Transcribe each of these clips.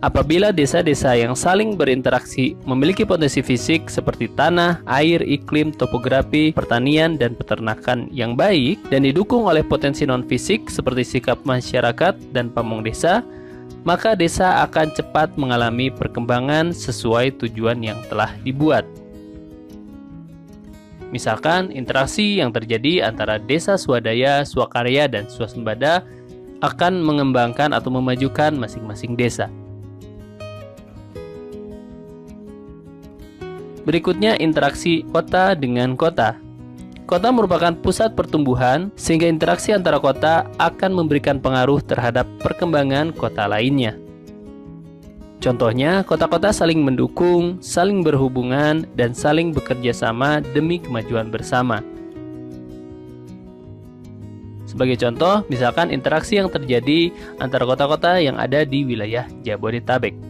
Apabila desa-desa yang saling berinteraksi memiliki potensi fisik seperti tanah, air, iklim, topografi, pertanian, dan peternakan yang baik, dan didukung oleh potensi non-fisik seperti sikap masyarakat dan pamong desa, maka desa akan cepat mengalami perkembangan sesuai tujuan yang telah dibuat. Misalkan, interaksi yang terjadi antara desa swadaya, swakarya, dan swasembada akan mengembangkan atau memajukan masing-masing desa. Berikutnya, interaksi kota dengan kota. Kota merupakan pusat pertumbuhan, sehingga interaksi antara kota akan memberikan pengaruh terhadap perkembangan kota lainnya. Contohnya, kota-kota saling mendukung, saling berhubungan, dan saling bekerja sama demi kemajuan bersama. Sebagai contoh, misalkan interaksi yang terjadi antara kota-kota yang ada di wilayah Jabodetabek.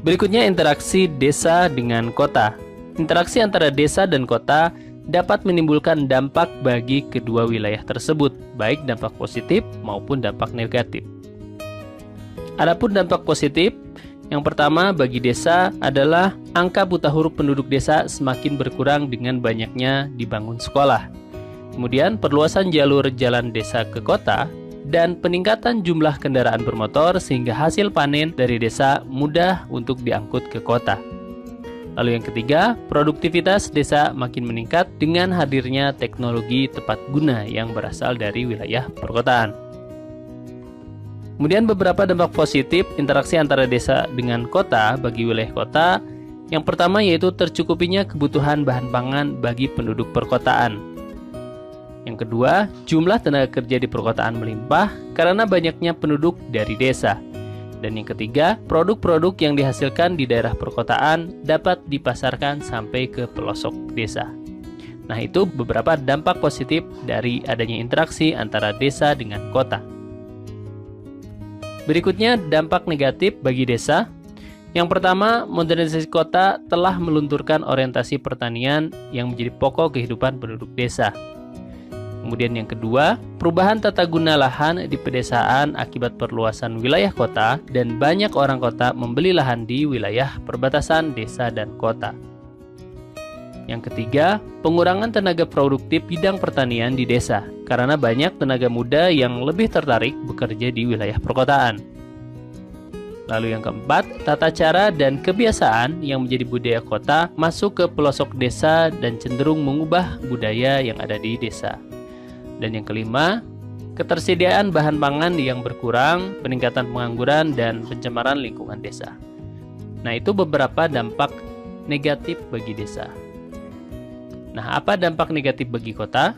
Berikutnya, interaksi desa dengan kota. Interaksi antara desa dan kota dapat menimbulkan dampak bagi kedua wilayah tersebut, baik dampak positif maupun dampak negatif. Adapun dampak positif, yang pertama bagi desa adalah angka buta huruf penduduk desa semakin berkurang dengan banyaknya dibangun sekolah. Kemudian, perluasan jalur jalan desa ke kota, dan peningkatan jumlah kendaraan bermotor sehingga hasil panen dari desa mudah untuk diangkut ke kota. Lalu yang ketiga, produktivitas desa makin meningkat dengan hadirnya teknologi tepat guna yang berasal dari wilayah perkotaan. Kemudian beberapa dampak positif interaksi antara desa dengan kota bagi wilayah kota. Yang pertama yaitu tercukupinya kebutuhan bahan pangan bagi penduduk perkotaan. Yang kedua, jumlah tenaga kerja di perkotaan melimpah karena banyaknya penduduk dari desa. Dan yang ketiga, produk-produk yang dihasilkan di daerah perkotaan dapat dipasarkan sampai ke pelosok desa. Nah, itu beberapa dampak positif dari adanya interaksi antara desa dengan kota. Berikutnya, dampak negatif bagi desa. Yang pertama, modernisasi kota telah melunturkan orientasi pertanian yang menjadi pokok kehidupan penduduk desa. Kemudian yang kedua, perubahan tata guna lahan di pedesaan akibat perluasan wilayah kota dan banyak orang kota membeli lahan di wilayah perbatasan desa dan kota. Yang ketiga, pengurangan tenaga produktif bidang pertanian di desa karena banyak tenaga muda yang lebih tertarik bekerja di wilayah perkotaan. Lalu yang keempat, tata cara dan kebiasaan yang menjadi budaya kota masuk ke pelosok desa dan cenderung mengubah budaya yang ada di desa. Dan yang kelima, ketersediaan bahan pangan yang berkurang, peningkatan pengangguran, dan pencemaran lingkungan desa. Nah, itu beberapa dampak negatif bagi desa. Nah, apa dampak negatif bagi kota?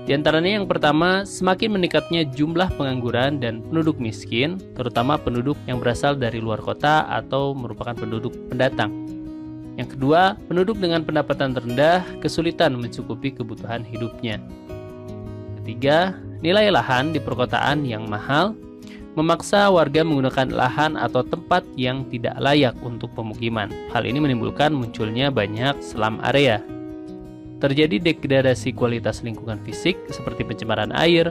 Di antaranya yang pertama, semakin meningkatnya jumlah pengangguran dan penduduk miskin, terutama penduduk yang berasal dari luar kota atau merupakan penduduk pendatang. Yang kedua, penduduk dengan pendapatan rendah kesulitan mencukupi kebutuhan hidupnya. Ketiga, nilai lahan di perkotaan yang mahal memaksa warga menggunakan lahan atau tempat yang tidak layak untuk pemukiman. Hal ini menimbulkan munculnya banyak slum area. Terjadi degradasi kualitas lingkungan fisik seperti pencemaran air,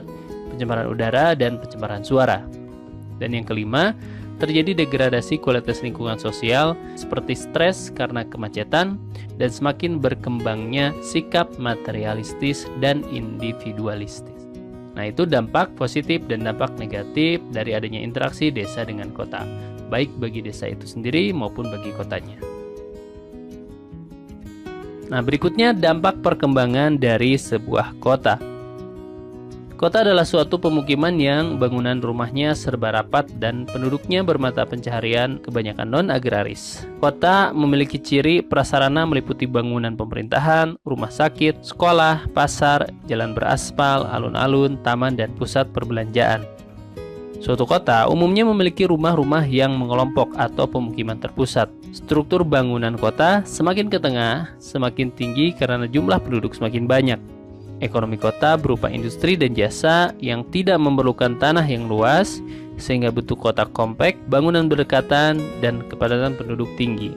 pencemaran udara, dan pencemaran suara. Dan yang kelima, terjadi degradasi kualitas lingkungan sosial seperti stres karena kemacetan dan semakin berkembangnya sikap materialistis dan individualistis. Nah, itu dampak positif dan dampak negatif dari adanya interaksi desa dengan kota, baik bagi desa itu sendiri maupun bagi kotanya. Nah, berikutnya dampak perkembangan dari sebuah kota. Kota adalah suatu pemukiman yang bangunan rumahnya serba rapat dan penduduknya bermata pencaharian kebanyakan non-agraris. Kota memiliki ciri prasarana meliputi bangunan pemerintahan, rumah sakit, sekolah, pasar, jalan beraspal, alun-alun, taman, dan pusat perbelanjaan. Suatu kota umumnya memiliki rumah-rumah yang mengelompok atau pemukiman terpusat. Struktur bangunan kota semakin ke tengah, semakin tinggi karena jumlah penduduk semakin banyak. Ekonomi kota berupa industri dan jasa yang tidak memerlukan tanah yang luas, sehingga bentuk kota kompak, bangunan berdekatan, dan kepadatan penduduk tinggi.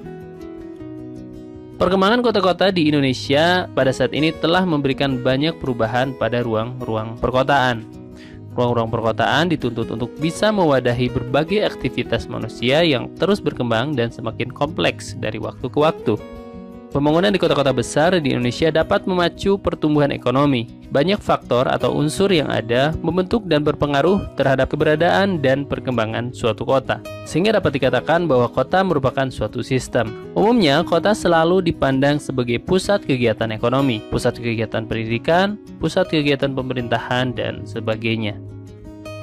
Perkembangan kota-kota di Indonesia pada saat ini telah memberikan banyak perubahan pada ruang-ruang perkotaan. Ruang-ruang perkotaan dituntut untuk bisa mewadahi berbagai aktivitas manusia yang terus berkembang dan semakin kompleks dari waktu ke waktu. Pembangunan di kota-kota besar di Indonesia dapat memacu pertumbuhan ekonomi. Banyak faktor atau unsur yang ada membentuk dan berpengaruh terhadap keberadaan dan perkembangan suatu kota, sehingga dapat dikatakan bahwa kota merupakan suatu sistem. Umumnya, kota selalu dipandang sebagai pusat kegiatan ekonomi, pusat kegiatan pendidikan, pusat kegiatan pemerintahan, dan sebagainya.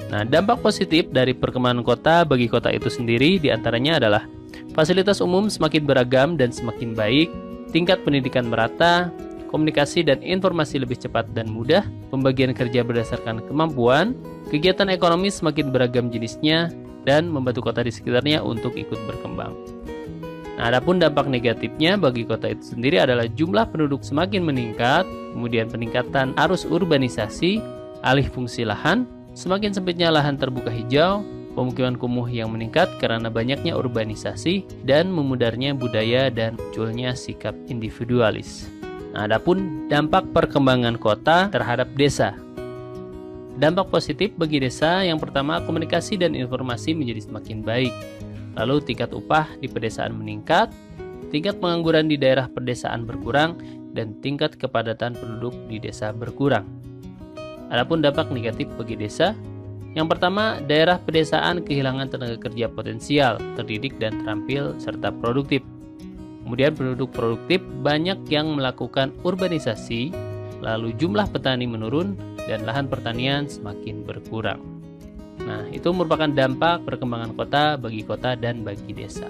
Nah, dampak positif dari perkembangan kota bagi kota itu sendiri diantaranya adalah fasilitas umum semakin beragam dan semakin baik, tingkat pendidikan merata, komunikasi dan informasi lebih cepat dan mudah, pembagian kerja berdasarkan kemampuan, kegiatan ekonomi semakin beragam jenisnya, dan membantu kota di sekitarnya untuk ikut berkembang. Nah, adapun dampak negatifnya bagi kota itu sendiri adalah jumlah penduduk semakin meningkat, kemudian peningkatan arus urbanisasi, alih fungsi lahan, semakin sempitnya lahan terbuka hijau, pemukiman kumuh yang meningkat karena banyaknya urbanisasi dan memudarnya budaya dan munculnya sikap individualis. Nah, adapun dampak perkembangan kota terhadap desa. Dampak positif bagi desa yang pertama, komunikasi dan informasi menjadi semakin baik. Lalu tingkat upah di pedesaan meningkat, tingkat pengangguran di daerah pedesaan berkurang, dan tingkat kepadatan penduduk di desa berkurang. Adapun dampak negatif bagi desa, yang pertama, daerah pedesaan kehilangan tenaga kerja potensial, terdidik dan terampil, serta produktif. Kemudian penduduk produktif banyak yang melakukan urbanisasi, lalu jumlah petani menurun, dan lahan pertanian semakin berkurang. Nah, itu merupakan dampak perkembangan kota bagi kota dan bagi desa.